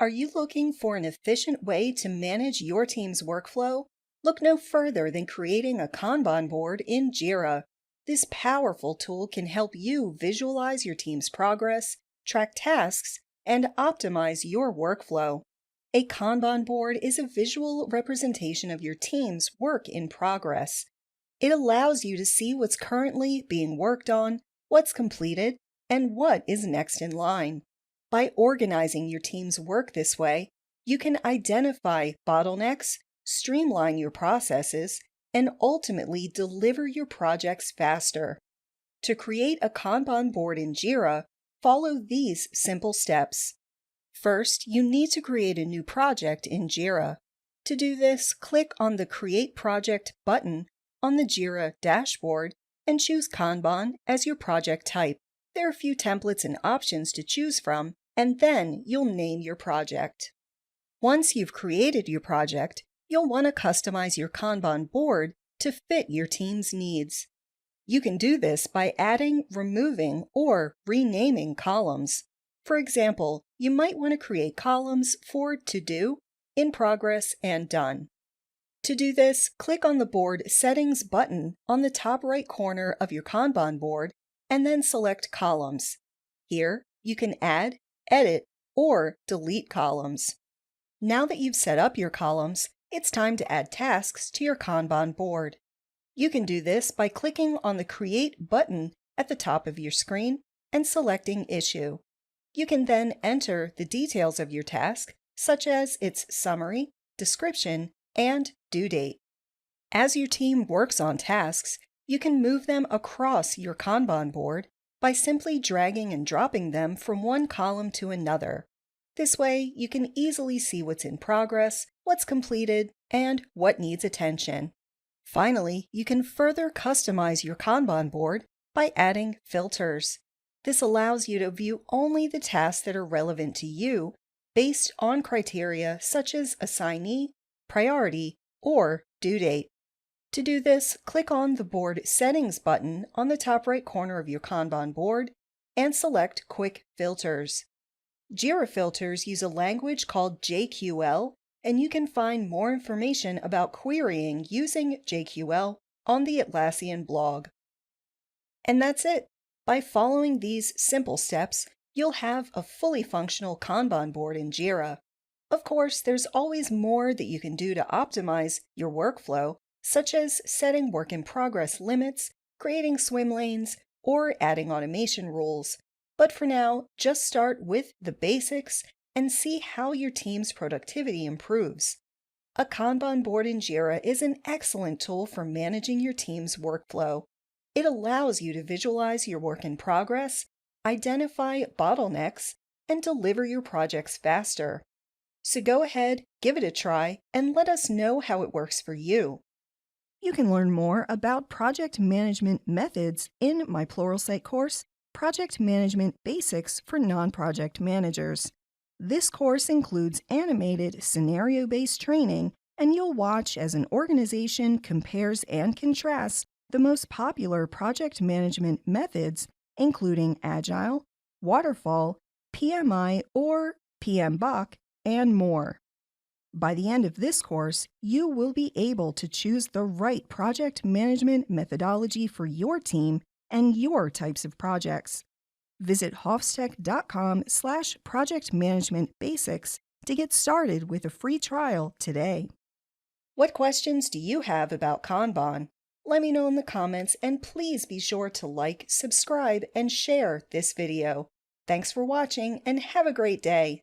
Are you looking for an efficient way to manage your team's workflow? Look no further than creating a Kanban board in Jira. This powerful tool can help you visualize your team's progress, track tasks, and optimize your workflow. A Kanban board is a visual representation of your team's work in progress. It allows you to see what's currently being worked on, what's completed, and what is next in line. By organizing your team's work this way, you can identify bottlenecks, streamline your processes, and ultimately deliver your projects faster. To create a Kanban board in Jira, follow these simple steps. First, you need to create a new project in Jira. To do this, click on the Create Project button on the Jira dashboard and choose Kanban as your project type. There are a few templates and options to choose from, and then you'll name your project. Once you've created your project, you'll want to customize your Kanban board to fit your team's needs. You can do this by adding, removing, or renaming columns. For example, you might want to create columns for To Do, In Progress, and Done. To do this, click on the Board Settings button on the top right corner of your Kanban board and then select Columns. Here, you can add, edit, or delete columns. Now that you've set up your columns, it's time to add tasks to your Kanban board. You can do this by clicking on the Create button at the top of your screen and selecting Issue. You can then enter the details of your task, such as its summary, description, and due date. As your team works on tasks, you can move them across your Kanban board by simply dragging and dropping them from one column to another. This way, you can easily see what's in progress, what's completed, and what needs attention. Finally, you can further customize your Kanban board by adding filters. This allows you to view only the tasks that are relevant to you based on criteria such as assignee, priority, or due date. To do this, click on the Board Settings button on the top right corner of your Kanban board and select Quick Filters. Jira filters use a language called JQL, and you can find more information about querying using JQL on the Atlassian blog. And that's it. By following these simple steps, you'll have a fully functional Kanban board in Jira. Of course, there's always more that you can do to optimize your workflow, such as setting work-in-progress limits, creating swim lanes, or adding automation rules. But for now, just start with the basics and see how your team's productivity improves. A Kanban board in Jira is an excellent tool for managing your team's workflow. It allows you to visualize your work in progress, identify bottlenecks, and deliver your projects faster. So go ahead, give it a try, and let us know how it works for you. You can learn more about project management methods in my Pluralsight course, Project Management Basics for Non-Project Managers. This course includes animated, scenario-based training, and you'll watch as an organization compares and contrasts the most popular project management methods, including Agile, Waterfall, PMI or PMBOK, and more. By the end of this course, you will be able to choose the right project management methodology for your team and your types of projects. Visit Hoffstech.com/projectmanagementbasics to get started with a free trial today. What questions do you have about Kanban? Let me know in the comments, and please be sure to like, subscribe, and share this video. Thanks for watching, and have a great day.